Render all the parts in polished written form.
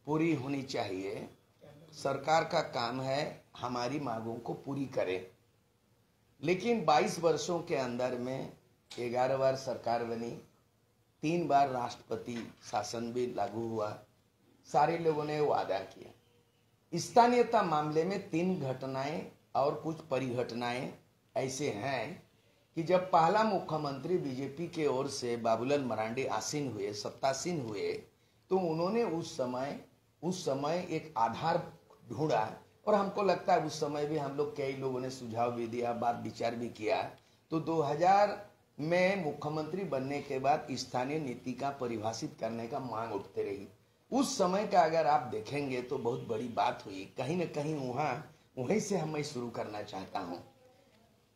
पूरी होनी चाहिए। सरकार का काम है हमारी मांगों को पूरी करे, लेकिन 22 वर्षों के अंदर में 11 बार सरकार बनी, 3 बार राष्ट्रपति शासन भी लागू हुआ, सारे लोगों ने वादा किया। स्थानीयता मामले में 3 घटनाएं और कुछ परिघटनाएं ऐसे हैं कि जब पहला मुख्यमंत्री बीजेपी के ओर से बाबूलाल मरांडी आसीन हुए, सत्तासीन हुए, तो उन्होंने उस समय एक आधार ढूंढा, और हमको लगता है उस समय भी हम लोग, कई लोगों ने सुझाव भी दिया, बात विचार भी किया। तो 2000 में मुख्यमंत्री बनने के बाद स्थानीय नीति का परिभाषित करने का मांग उठते रही। उस समय का अगर आप देखेंगे तो बहुत बड़ी बात हुई, कहीं न कहीं वहीं से मैं शुरू करना चाहता हूं।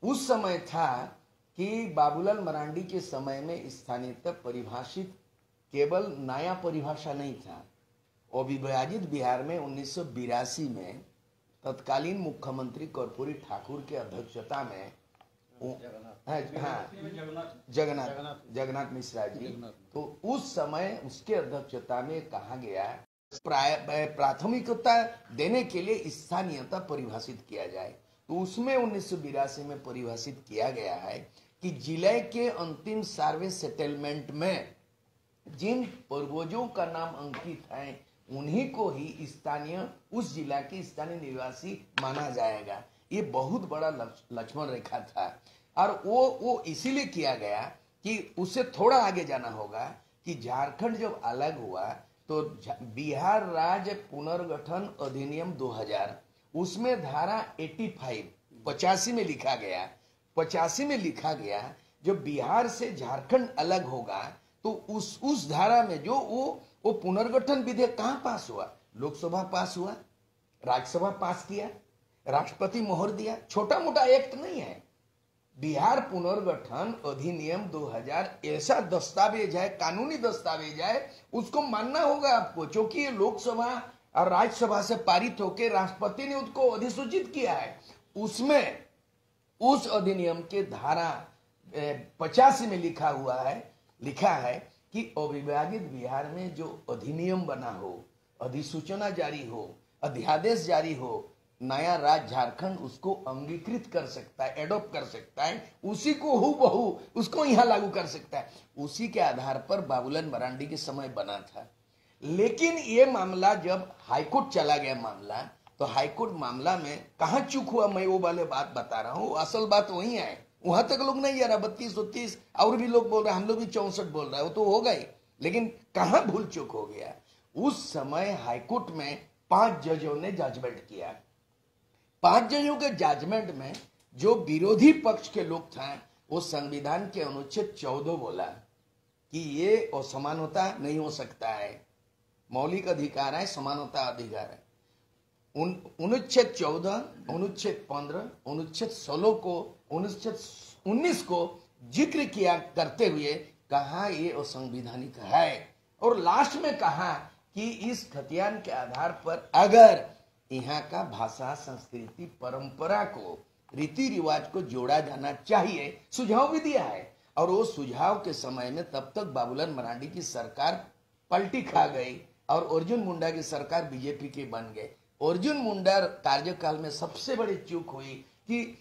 उस समय था कि बाबूलाल मरांडी के समय में स्थानीयता परिभाषित केवल नया परिभाषा नहीं था। अविभाजित बिहार में 1982 में तत्कालीन मुख्यमंत्री कर्पूरी ठाकुर के अध्यक्षता में जगन्नाथ मिश्रा जी, तो उस समय उसके अध्यक्षता में कहा गया प्राथमिकता देने के लिए स्थानीयता परिभाषित किया जाए। तो उसमें 1982 में परिभाषित किया गया है कि जिले के अंतिम सर्वे सेटलमेंट में जिन पूर्वजों का नाम अंकित है उन्हीं को ही स्थानीय, उस जिला के स्थानीय निवासी माना जाएगा। ये बहुत बड़ा लक्ष्मण रेखा था, और वो इसीलिए किया गया कि उससे थोड़ा आगे जाना होगा कि झारखंड जब अलग हुआ तो बिहार राज्य पुनर्गठन अधिनियम 2000, उसमें धारा 85 में लिखा गया, 85 में लिखा गया जब बिहार से झारखंड अलग होगा तो उस धारा में जो वो पुनर्गठन विधेयक कहाँ पास हुआ? लोकसभा पास हुआ, राज्यसभा पास किया, राष्ट्रपति मोहर दिया। छोटा मोटा एक्ट नहीं है। बिहार पुनर्गठन अधिनियम 2000 ऐसा दस्तावेज है, कानूनी दस्तावेज है, उसको मानना होगा आपको, क्योंकि ये लोकसभा और राज्यसभा से पारित होकर राष्ट्रपति ने उसको अधिसूचित किया है। उसमें उस अधिनियम के धारा 85 में लिखा है कि अविभाजित बिहार में जो अधिनियम बना हो, अधिसूचना जारी हो, अध्यादेश जारी हो, नया राज्य झारखंड उसको अंगीकृत कर सकता है, एडॉप्ट कर सकता है, उसी को हूबहू उसको यहां लागू कर सकता है। उसी के आधार पर बाबूलाल मरांडी के समय बना था। लेकिन ये मामला जब हाईकोर्ट चला गया मामला, तो हाईकोर्ट मामला में कहां चूक हुआ, मैं वो वाले बात बता रहा हूं। असल बात वही है, वहां तक लोग नहीं जा रहा। 32-33 और भी लोग बोल रहे, हम लोग भी 64 बोल रहे हैं, वो तो हो गए, लेकिन कहां भूल चूक हो गया? उस समय हाईकोर्ट में 5 जजों ने जजमेंट किया। 5 जजों के जजमेंट में जो विरोधी पक्ष के लोग थे, वो संविधान के अनुच्छेद 14 बोला कि ये असमानता नहीं हो सकता है, मौलिक अधिकार है, समानता अधिकार है। अनुच्छेद 14, अनुच्छेद 15, अनुच्छेद 16 को, अनुच्छेद 19 को जिक्र किया करते हुए कहा ये असंवैधानिक है, और लास्ट में कहा कि इस खतियान के आधार पर अगर यहाँ का भाषा, संस्कृति, परंपरा को, रीति रिवाज को जोड़ा जाना चाहिए, सुझाव भी दिया है। और वो सुझाव के समय में तब तक बाबूलाल मरांडी की सरकार पलटी खा गई और अर्जुन मुंडा की सरकार बीजेपी की बन गई। अर्जुन मुंडा कार्यकाल में सबसे बड़ी चूक हुई कि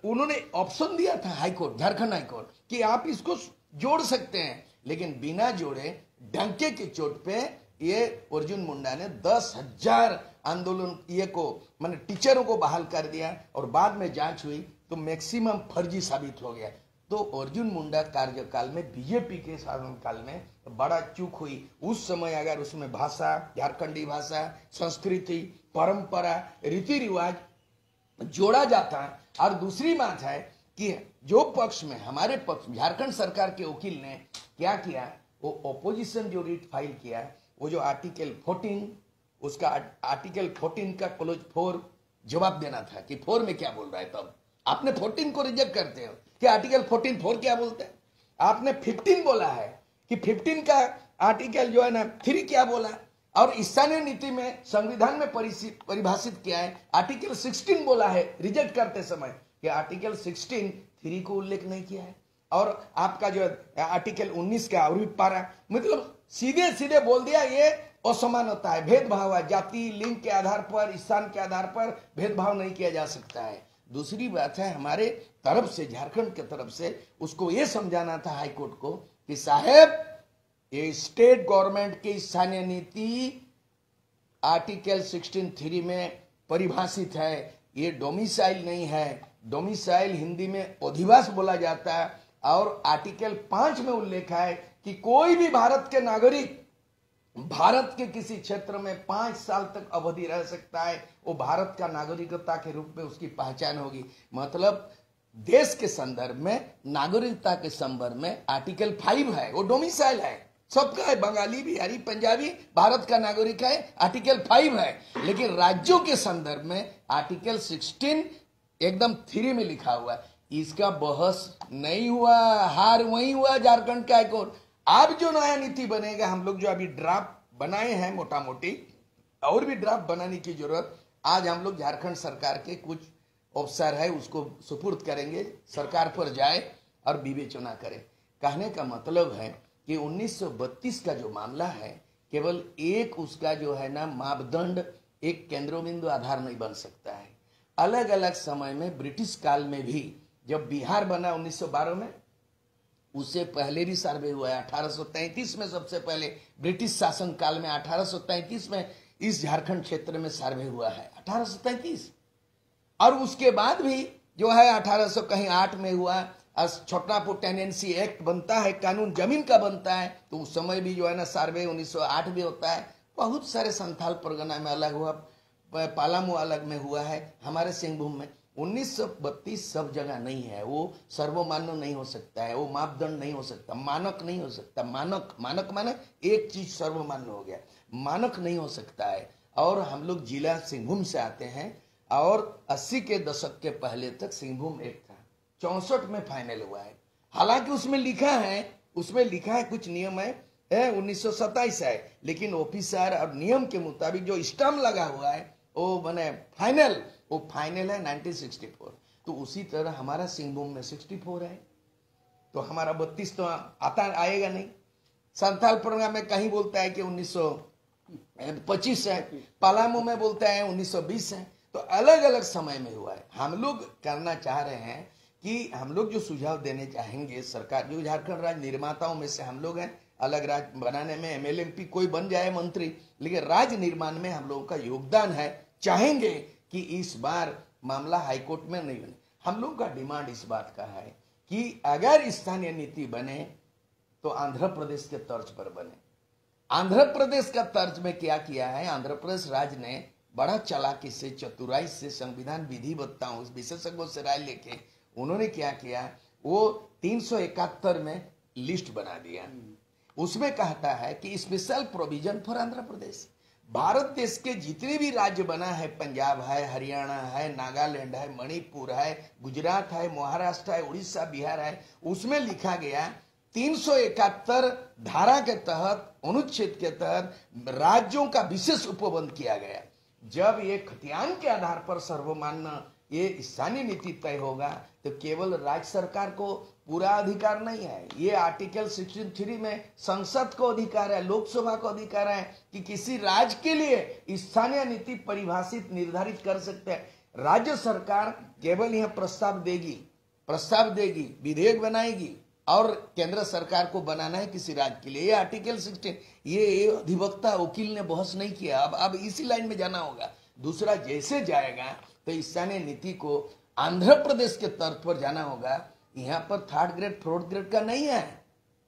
उन्होंने ऑप्शन दिया था हाईकोर्ट, झारखंड हाईकोर्ट, कि आप इसको जोड़ सकते हैं, लेकिन बिना जोड़े डंके की चोट पे ये अर्जुन मुंडा ने 10,000 आंदोलन ये को माने टीचरों को बहाल कर दिया, और बाद में जांच हुई तो मैक्सिमम फर्जी साबित हो गया। तो अर्जुन मुंडा कार्यकाल में, बीजेपी के शासनकाल में बड़ा चूक हुई। उस समय अगर उसमें भाषा, झारखंडी भाषा, संस्कृति, परंपरा, रीति रिवाज जोड़ा जाता। और दूसरी बात है कि जो पक्ष में, हमारे पक्ष, झारखंड सरकार के वकील ने क्या किया, वो ऑपोजिशन जो रिट फाइल किया, वो जो आर्टिकल 14, उसका आर्टिकल 14 का क्लोज 4 जवाब देना था कि 4 में क्या बोल रहा है। तब आपने 14 को रिजेक्ट करते हो कि आर्टिकल 14(4) क्या बोलते हैं। आपने 15 बोला है कि 15 का आर्टिकल जो है ना 3 क्या बोला, और स्थानीय नीति में, संविधान में परिभाषित किया है, आर्टिकल 16 बोला है रिजेक्ट करते समय कि आर्टिकल 16 3 को उल्लेख नहीं किया है। और आपका जो आर्टिकल 19 का और भी पारा, मतलब सीधे सीधे बोल दिया ये असमानता है, भेदभाव है, जाति लिंग के आधार पर, स्थान के आधार पर भेदभाव नहीं किया जा सकता है। दूसरी बात है, हमारे तरफ से, झारखंड के तरफ से उसको ये समझाना था हाईकोर्ट को कि साहेब ये स्टेट गवर्नमेंट की स्थानीय नीति आर्टिकल 16(3) में परिभाषित है, ये डोमिसाइल नहीं है। डोमिसाइल हिंदी में अधिवास बोला जाता है, और आर्टिकल 5 में उल्लेख है कि कोई भी भारत के नागरिक भारत के किसी क्षेत्र में 5 साल तक अवधि रह सकता है, वो भारत का नागरिकता के रूप में उसकी पहचान होगी। मतलब देश के संदर्भ में, नागरिकता के संदर्भ में आर्टिकल 5 है, वो डोमिसाइल है, सबका है, बंगाली, बिहारी, पंजाबी भारत का नागरिक है, आर्टिकल 5 है। लेकिन राज्यों के संदर्भ में आर्टिकल 16 एकदम 3 में लिखा हुआ है। इसका बहस नहीं हुआ, हार वही हुआ झारखंड का हाईकोर्ट। अब जो नया नीति बनेगा, हम लोग जो अभी ड्राफ्ट बनाए हैं मोटा मोटी, और भी ड्राफ्ट बनाने की जरूरत, आज हम लोग झारखंड सरकार के कुछ अफसर है उसको सुपुर्द करेंगे, सरकार पर जाए और विवेचना करें। कहने का मतलब है कि 1932 का जो मामला है, केवल एक उसका जो है ना मापदंड, एक केंद्र बिंदु आधार नहीं बन सकता है। अलग अलग समय में, ब्रिटिश काल में भी, जब बिहार बना 1912 में, उससे पहले भी सर्वे हुआ है। 1833 में सबसे पहले ब्रिटिश शासन काल में, 1833 में इस झारखंड क्षेत्र में सर्वे हुआ है, 1833। और उसके बाद भी जो है 1808 में हुआ, छोटापुर टेनेंसी एक्ट बनता है, कानून जमीन का बनता है, तो उस समय भी जो है ना सर्वे 1908 में होता है। बहुत सारे संथाल परगना में अलग हुआ, पालामू अलग में हुआ है, हमारे सिंहभूम में। 1932 सब जगह नहीं है, वो सर्वमान्य नहीं हो सकता है, वो मापदंड नहीं हो सकता, मानक नहीं हो सकता। मानक माने एक चीज सर्वमान्य हो गया, मानक नहीं हो सकता है। और हम लोग जिला सिंहभूम से आते हैं, और 80 के दशक के पहले तक सिंहभूम एक था, 64 में फाइनल हुआ है। हालांकि उसमें लिखा है कुछ नियम है 1927 है, लेकिन ऑफिसर और नियम के मुताबिक जो स्टैम्प लगा हुआ है वो बने फाइनल, वो फाइनल है 1964। तो उसी तरह हमारा सिंहभूम में 64 है, तो हमारा 32 तो आएगा नहीं। संथाल परगना में कहीं बोलता है कि 1925 है, पलामू में बोलता है 1920 है। तो अलग अलग समय में हुआ है। हम लोग करना चाह रहे हैं कि हम लोग जो सुझाव देने चाहेंगे, सरकार जो झारखंड राज्य निर्माताओं में से हम लोग हैं, अलग राज्य बनाने में एमएलए एमपी कोई बन जाए मंत्री, लेकिन राज्य निर्माण में हम लोगों का योगदान है। चाहेंगे कि इस बार मामला हाईकोर्ट में नहीं बने। हम लोग का डिमांड इस बात का है कि अगर स्थानीय नीति बने तो आंध्र प्रदेश के तर्ज पर बने। आंध्र प्रदेश का तर्ज में क्या किया है, आंध्र प्रदेश राज्य ने बड़ा चालाकी से, चतुराई से, संविधान विधिवत्ताओं विशेषज्ञों से राय लेके उन्होंने क्या किया, वो 371 में लिस्ट बना दिया। उसमें कहता है कि special provision for Andhra Pradesh. Bharat देश के जितने भी राज्य बना है, पंजाब है, हरियाणा है, नागालैंड है, मणिपुर है, गुजरात है, महाराष्ट्र है, उड़ीसा, बिहार है, उसमें लिखा गया 371 धारा के तहत, अनुच्छेद के तहत राज्यों का विशेष उपबंध किया गया। जब ये खतियान के आधार पर सर्वमान्य ये स्थानीय नीति तय होगा, तो केवल राज्य सरकार को पूरा अधिकार नहीं है। ये आर्टिकल 16(3) में संसद को अधिकार है, लोकसभा को अधिकार है कि किसी राज्य के लिए स्थानीय नीति परिभाषित निर्धारित कर सकते हैं। राज्य सरकार केवल यह प्रस्ताव देगी, विधेयक बनाएगी, और केंद्र सरकार को बनाना है किसी राज्य के लिए। ये आर्टिकल 16, ये अधिवक्ता वकील ने बहस नहीं किया। अब इसी लाइन में जाना होगा। दूसरा, जैसे जाएगा तो स्थानीय नीति को आंध्र प्रदेश के तर्ज पर जाना होगा। यहाँ पर 3rd ग्रेड 4th ग्रेड का नहीं है,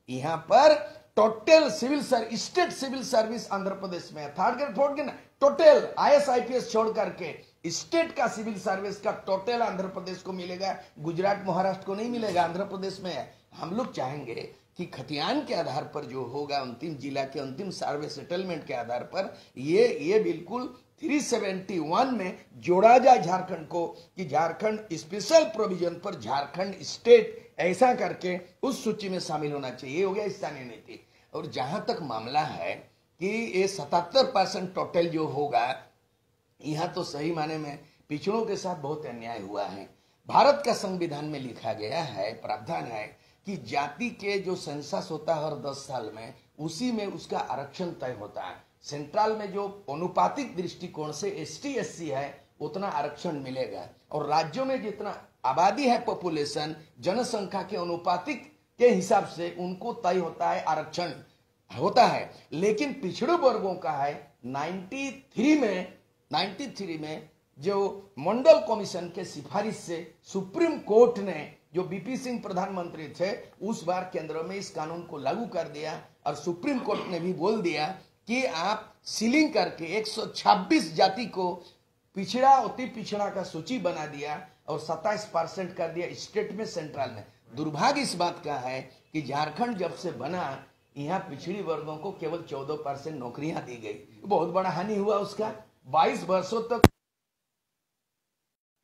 यहाँ पर total state civil service Andhra Pradesh में है। 3rd grade 4th grade total IAS IPS छोड़ करके स्टेट का सिविल सर्विस का टोटल आंध्र प्रदेश को मिलेगा, गुजरात महाराष्ट्र को नहीं मिलेगा, आंध्र प्रदेश में है। हम लोग चाहेंगे कि खतियान के आधार पर जो होगा, अंतिम जिला के अंतिम सर्वे सेटलमेंट के आधार पर ये बिल्कुल 371 में जोड़ा जाए झारखंड को, कि झारखंड स्पेशल प्रोविजन पर झारखंड स्टेट ऐसा करके उस सूची में शामिल होना चाहिए। हो गया स्थानीय नीति। और जहां तक मामला है कि ये 77% टोटल जो होगा, यहाँ तो सही माने में पिछड़ों के साथ बहुत अन्याय हुआ है। भारत का संविधान में लिखा गया है, प्रावधान है कि जाति के जो सेंसस होता है हर 10 साल में, उसी में उसका आरक्षण तय होता है। सेंट्रल में जो अनुपातिक दृष्टिकोण से एसटी एससी है उतना आरक्षण मिलेगा, और राज्यों में जितना आबादी है, पॉपुलेशन, जनसंख्या के अनुपातिक के हिसाब से उनको तय होता है, आरक्षण होता है। लेकिन पिछड़े वर्गों का है 93 में जो मंडल कमीशन के सिफारिश से सुप्रीम कोर्ट ने, जो बीपी सिंह प्रधानमंत्री थे उस बार, केंद्र में इस कानून को लागू कर दिया, और सुप्रीम कोर्ट ने भी बोल दिया कि आप सीलिंग करके 126 जाति को पिछड़ा, अति पिछड़ा का सूची बना दिया और 27% कर दिया स्टेट में, सेंट्रल में। दुर्भाग्य इस बात का है कि झारखंड जब से बना, यहाँ पिछड़ी वर्गों को केवल 14% नौकरियां दी गई। बहुत बड़ा हानि हुआ उसका। 22 वर्षों तक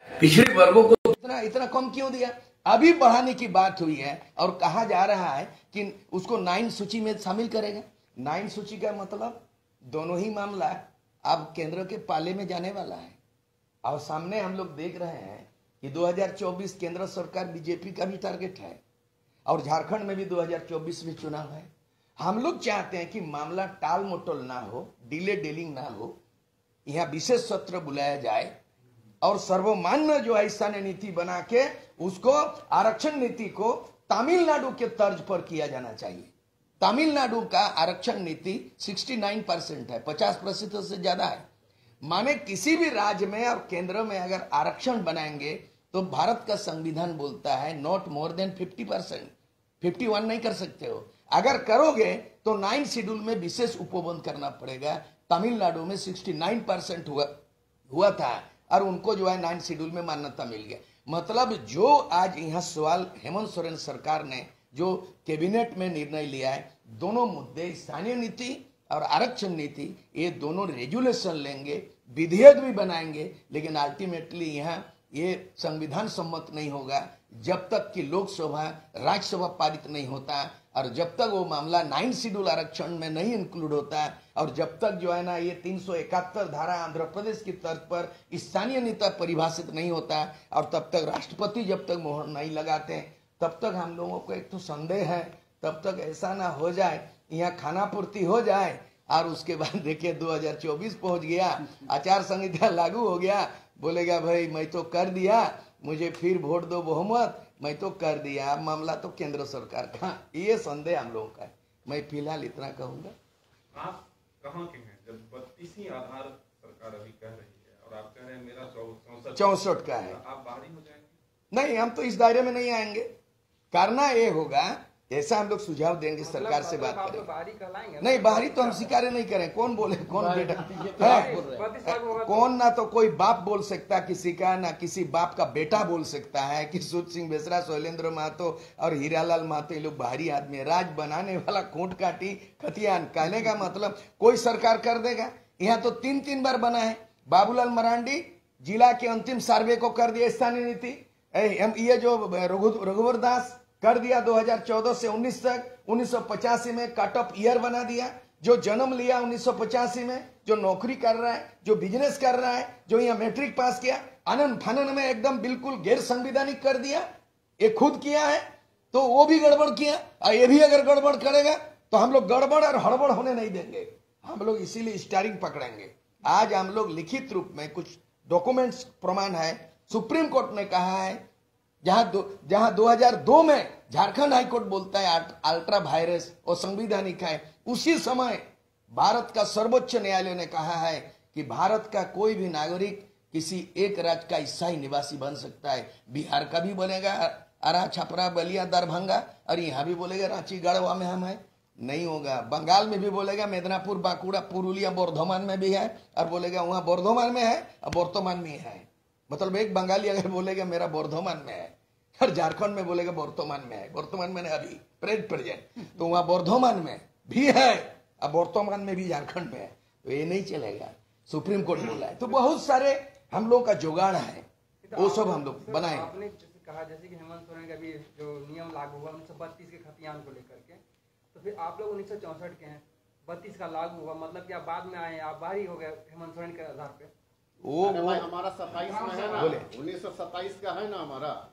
पिछड़े वर्गों को इतना कम क्यों दिया? अभी बढ़ाने की बात हुई है और कहा जा रहा है कि उसको 9 सूची में शामिल करेगा। 9 सूची का मतलब दोनों ही मामला अब केंद्र के पाले में जाने वाला है। और सामने हम लोग देख रहे हैं कि 2024 केंद्र सरकार बीजेपी का भी टारगेट है, और झारखंड में भी 2024 में चुनाव है। हम लोग चाहते हैं कि मामला टाल मटोल ना हो, डिले डीलिंग ना हो, यहाँ विशेष सत्र बुलाया जाए और सर्वमान्य जो है स्थानीय नीति बना के उसको, आरक्षण नीति को तमिलनाडु के तर्ज पर किया जाना चाहिए। तमिलनाडु का आरक्षण नीति 69% है, 50% से ज्यादा है। माने किसी भी राज्य में और केंद्र में अगर आरक्षण बनाएंगे तो भारत का संविधान बोलता है नॉट मोर देन 50%, 51 नहीं कर सकते हो। अगर करोगे तो 9 शेड्यूल में विशेष उपबंध करना पड़ेगा। तमिलनाडु में 69% हुआ था और उनको जो है 9 शेड्यूल में मान्यता मिल गया। मतलब जो आज यहाँ सवाल हेमंत सोरेन सरकार ने जो कैबिनेट में निर्णय लिया है, दोनों मुद्दे, स्थानीय नीति और आरक्षण नीति, ये दोनों रेजुलेशन लेंगे, विधेयक भी बनाएंगे, लेकिन अल्टीमेटली यहाँ ये संविधान सम्मत नहीं होगा जब तक कि लोकसभा, राज्यसभा पारित नहीं होता, और जब तक वो मामला 9 शेड्यूल आरक्षण में नहीं इंक्लूड होता, और जब तक जो है ना ये 371 धारा आंध्र प्रदेश की तर्ज पर स्थानीय नीति परिभाषित नहीं होता, और तब तक राष्ट्रपति जब तक मोहर नहीं लगाते, तब तक हम लोगों को एक तो संदेह है, तब तक ऐसा ना हो जाए यहाँ खाना पूर्ति हो जाए और उसके बाद देखिए 2024 पहुंच गया, आचार संहिता लागू हो गया, बोलेगा भाई मैं तो कर दिया, मुझे फिर वोट दो बहुमत, मैं तो कर दिया, मामला तो केंद्र सरकार का। ये संदेह हम लोगों का है। मैं फिलहाल इतना कहूंगा। आप कहाँ के हैं जब 32 आधार सरकार अभी कह रही है और आप कह रहे हैं मेरा 64 का है? आप बाहरी हो जाएंगे? नहीं, हम तो इस दायरे में नहीं आएंगे। करना ये होगा, ऐसा हम लोग सुझाव देंगे, सरकार से बात करेंगे। नहीं, बाहरी तो हम स्वीकार नहीं करें। कौन बोले, कौन बेटा है? कौन ना तो कोई बाप बोल सकता किसी का, ना किसी बाप का बेटा बोल सकता है कि सूद सिंह बेसरा, शैलेंद्र महतो और हीरालाल महतो ये लोग बाहरी आदमी है। राज बनाने वाला खूंट काटी खतियान, कहने का मतलब कोई सरकार कर देगा। यहाँ तो 3 बार बना है। बाबूलाल मरांडी जिला के अंतिम सर्वे को कर दिया स्थानीय नीति। ये जो रघुवर दास कर दिया 2014 से 19 तक। 1985 में कट ऑफ ईयर बना दिया। जो जन्म लिया 1985 में, जो नौकरी कर रहा है, जो बिजनेस कर रहा है, जो यहाँ मैट्रिक पास किया, आनंद फानन में एकदम बिल्कुल गैर संवैधानिक कर दिया। ये खुद किया है तो वो भी गड़बड़ किया, और ये भी अगर गड़बड़ करेगा तो हम लोग गड़बड़ और हड़बड़ होने नहीं देंगे। हम लोग इसीलिए स्टीयरिंग पकड़ेंगे। आज हम लोग लिखित रूप में कुछ डॉक्यूमेंट्स प्रमाण है, सुप्रीम कोर्ट ने कहा है, जहां 2002 में झारखंड हाईकोर्ट बोलता है अल्ट्रा वायरस और संवैधानिक है, उसी समय भारत का सर्वोच्च न्यायालय ने कहा है कि भारत का कोई भी नागरिक किसी एक राज्य का स्थायी निवासी बन सकता है। बिहार का भी बोलेगा आरा, छपरा, बलिया, दरभंगा, और यहाँ भी बोलेगा रांची, गढ़वा में हम है, नहीं होगा। बंगाल में भी बोलेगा मेदिनीपुर, बांकुड़ा, पुरुलिया, बर्धमान में भी है, और बोलेगा वहां बर्धमान में है और वर्तमान में है। मतलब एक बंगाली अगर बोलेगा मेरा बर्धमान में है, और झारखंड में बोलेगा वर्तमान में है, वर्तमान में अभी प्रेजेंट, तो वहां बर्धमान में भी है और वर्तमान में भी झारखंड में है, तो ये नहीं चलेगा। सुप्रीम कोर्ट बोला है। तो बहुत सारे हम लोग का जुगाड़ है, वो सब हम लोग बनाए। आपने कहा जैसे कि हेमंत सोरेन का भी जो नियम लागू हुआ 1932 के खतियान को लेकर के, तो फिर आप लोग 1964 के हैं, 32 का लागू हुआ, मतलब कि आप बाद में आए, आप बाहरी हो गए हेमंत सोरेन के आधार पे। वो हमारा 27 में है ना, 1927 का है ना हमारा,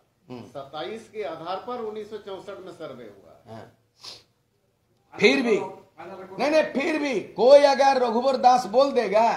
27 के आधार पर 1964 में सर्वे हुआ। फिर भी नहीं नहीं, फिर भी कोई अगर रघुवर दास बोल देगा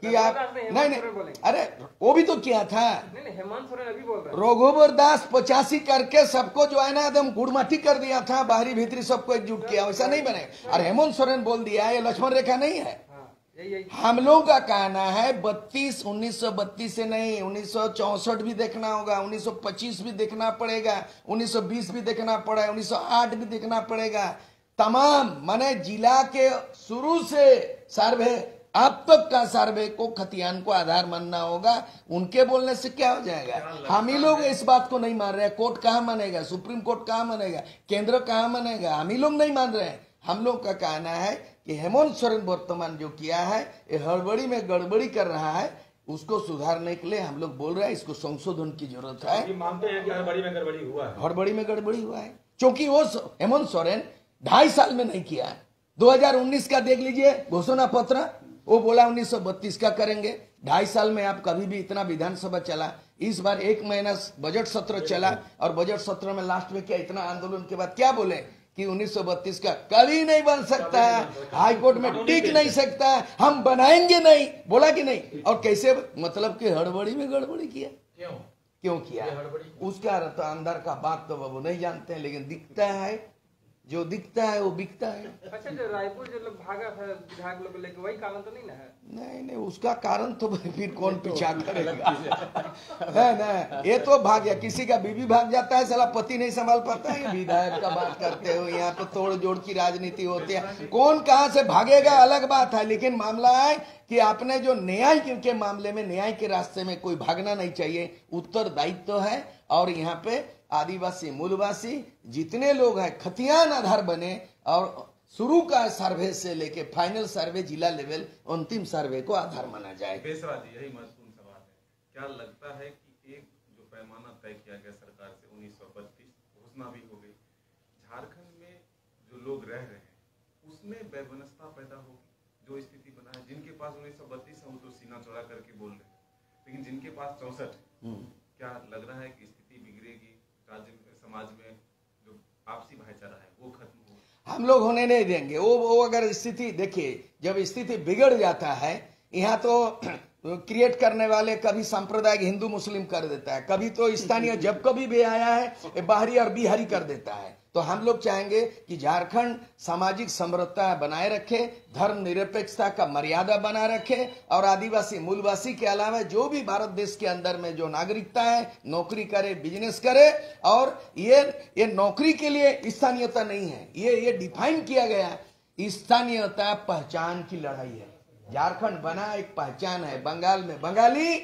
कि आप रघुवर दास नहीं, नहीं हेमंत सोरेन नहीं, बोलेंगे। अरे वो भी तो किया था नहीं नहीं, हेमंत सोरेन अभी बोल रहे हैं। रघुवर दास 85 करके सबको जो है ना एकदम गुड़माटी कर दिया था, बाहरी भीतरी सबको एकजुट किया, वैसा नहीं बनेगा। और हेमंत सोरेन बोल दिया ये लक्ष्मण रेखा नहीं है। हाँ, यही हम लोगों का कहना है 1932 से नहीं, 1964 भी देखना होगा, 1925 भी देखना पड़ेगा, 1920 भी देखना पड़ेगा, 1908 भी देखना पड़ेगा। तमाम माने जिला के शुरू से सर्वे अब तक का सर्वे को खतियान को आधार मानना होगा। उनके बोलने से क्या हो जाएगा? हम ही लोग इस बात को नहीं मान रहे। कोर्ट कहाँ मानेगा? सुप्रीम कोर्ट कहाँ मानेगा? केंद्र कहाँ मानेगा? हम ही लोग नहीं मान रहे हैं। हम लोग का कहना है कि हेमंत सोरेन वर्तमान जो किया है ये हड़बड़ी में गड़बड़ी कर रहा है, उसको सुधारने के लिए हम लोग बोल रहे हैं इसको संशोधन की जरूरत है। ये मानते हैं कि हड़बड़ी में गड़बड़ी हुआ है। हड़बड़ी में गड़बड़ी हुआ है क्योंकि वो हेमंत सोरेन 2.5 साल में नहीं किया। 2019 का देख लीजिए घोषणा पत्र, वो बोला 1932 का करेंगे। 2.5 साल में आप कभी भी इतना विधानसभा चला, इस बार 1 महीना बजट सत्र चला और बजट सत्र में लास्ट में क्या इतना आंदोलन के बाद क्या बोले कि 1932 का कभी नहीं बन सकता है, हाई कोर्ट में टिक नहीं सकता है, हम बनाएंगे नहीं, बोला कि नहीं। और कैसे मतलब कि हड़बड़ी में गड़बड़ी किया। क्यों किया? उसका अंदर का बात तो वो नहीं जानते हैं, लेकिन दिखता है, जो दिखता है वो बिकता है। अच्छा, जो रायपुर जो लोग भागा था विधायक लोग लेके, वही कारण तो नहीं ना है? नहीं नहीं, उसका कारण तो फिर कौन पीछा करेगा? है ना, ये तो भाग गया, किसी का बीवी भाग जाता है, साला पति नहीं संभाल पाता है। विधायक का बात करते हो, यहाँ पे तोड़ जोड़ की राजनीति होती है, कौन कहाँ से भागेगा अलग बात है। लेकिन मामला है कि आपने जो न्याय के मामले में न्याय के रास्ते में कोई भागना नहीं चाहिए, उत्तरदायित्व है। और यहाँ पे आदिवासी मूलवासी जितने लोग हैं खतियान आधार बने और शुरू का सर्वे से लेके फाइनल सर्वे जिला लेवल अंतिम सर्वे को आधार माना जाए। बेसरा जी, यही महत्वपूर्ण सवाल है। क्या लगता है कि एक जो पैमाना तय किया गया सरकार से 1932 घोषणा भी हो गई, झारखंड में जो लोग रह रहे हैं उसमें वैवनस्ता पैदा होगी? जो स्थिति बना है, जिनके पास 1932 है वो तो सीना चौड़ा करके बोल रहे हैं, लेकिन जिनके पास 64 है, क्या लग रहा है कि स्थिति बिगड़ेगी? राज्य में, समाज में जो आपसी भाईचारा है वो खत्म होगा? हम लोग होने नहीं देंगे। वो अगर स्थिति देखिए, जब स्थिति बिगड़ जाता है, यहाँ तो क्रिएट करने वाले कभी सांप्रदायिक हिंदू मुस्लिम कर देता है, कभी तो स्थानीय जब कभी भी आया है बाहरी और बिहारी कर देता है। तो हम लोग चाहेंगे कि झारखंड सामाजिक समृद्धता बनाए रखे, धर्म निरपेक्षता का मर्यादा बना रखे और आदिवासी मूलवासी के अलावा जो भी भारत देश के अंदर में जो नागरिकता है नौकरी करे, बिजनेस करे। और ये नौकरी के लिए स्थानीयता नहीं है, ये डिफाइन किया गया। स्थानीयता पहचान की लड़ाई है। झारखंड बना एक पहचान है, बंगाल में बंगाली,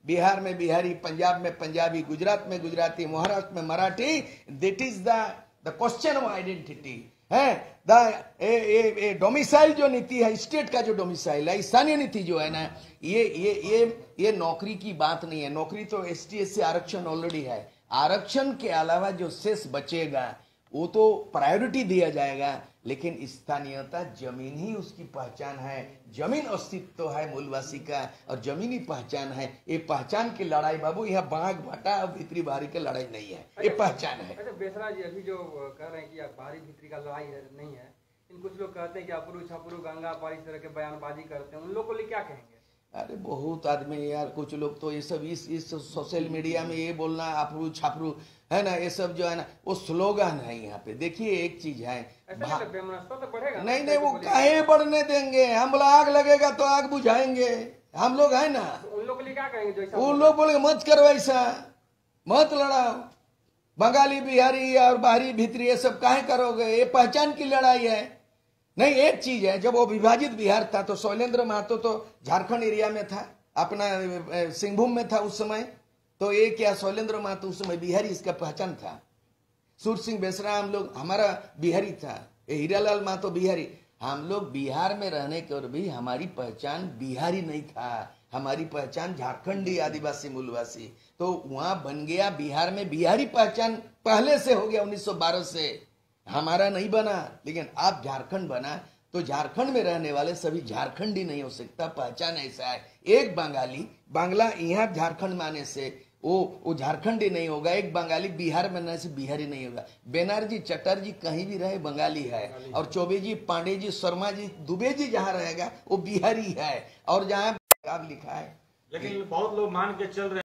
बिहार में बिहारी, पंजाब में पंजाबी, गुजरात में गुजराती, महाराष्ट्र में Marathi. That is the question of identity है। डोमिसाइल जो नीति है, स्टेट का जो डोमिसाइल है, स्थानीय नीति जो है ना, ये नौकरी की बात नहीं है। नौकरी तो ST SC आरक्षण ऑलरेडी है। आरक्षण के अलावा जो शेष बचेगा वो तो प्रायोरिटी दिया जाएगा, लेकिन स्थानीयता जमीन ही उसकी पहचान है। जमीन अस्तित्व है मूलवासी का और जमीनी पहचान है। ये पहचान की लड़ाई बाबू, यहाँ बाघ भटा और भीतरी बाहरी की लड़ाई नहीं है, ये पहचान है। अच्छा बेसरा जी, अभी जो कह रहे हैं कि बाहरी भीतरी का लड़ाई नहीं है, इन कुछ लोग कहते हैं कि अपुरु छपुरु गंगा पार इस तरह के बयानबाजी करते हैं, उन लोगों को लिए क्या कहेंगे? अरे बहुत आदमी यार, कुछ लोग तो ये सब इस सोशल मीडिया में ये बोलना अपुरु छापरू है ना, ये सब जो है ना वो स्लोगन है। यहाँ पे देखिए एक चीज है, बेमनस्ता तो बढ़ेगा नहीं नहीं, वो काहे बढ़ने देंगे? हम बोला आग लगेगा तो आग बुझाएंगे, हम लोग है ना। उन लोग के लिए क्या कहेंगे? उन लोग बोले मत करो ऐसा, मत लड़ाओ, बंगाली बिहारी और बाहरी भीतरी ये सब काहे करोगे? ये पहचान की लड़ाई है। नहीं, एक चीज है, जब वो विभाजित बिहार था तो शैलेंद्र महतो तो झारखंड एरिया में था, अपना सिंहभूम में था उस समय। तो ये क्या शैलेंद्र महतो उस समय बिहारी इसका पहचान था। सूर सिंह बेसरा हम लोग, हमारा बिहारी था, हीरालाल महतो बिहारी। हम लोग बिहार में रहने पर भी हमारी पहचान बिहारी नहीं था, हमारी पहचान झारखंडी आदिवासी मूलवासी। तो वहां बन गया बिहार में बिहारी पहचान पहले से हो गया, 1912 से हमारा नहीं बना। लेकिन अब झारखंड बना तो झारखंड में रहने वाले सभी झारखंडी नहीं हो सकता, पहचान ऐसा है। एक बंगाली बांग्ला यहाँ झारखंड में आने से वो झारखंडी नहीं होगा। एक बंगाली बिहार में रहने से बिहारी नहीं होगा। बनर्जी चटर्जी कहीं भी रहे बंगाली है, और चौबे जी, पांडे जी, शर्मा जी, दुबे जी जहाँ रहेगा वो बिहारी है। और जहाँ लिखा है, लेकिन बहुत लोग मान के चल रहे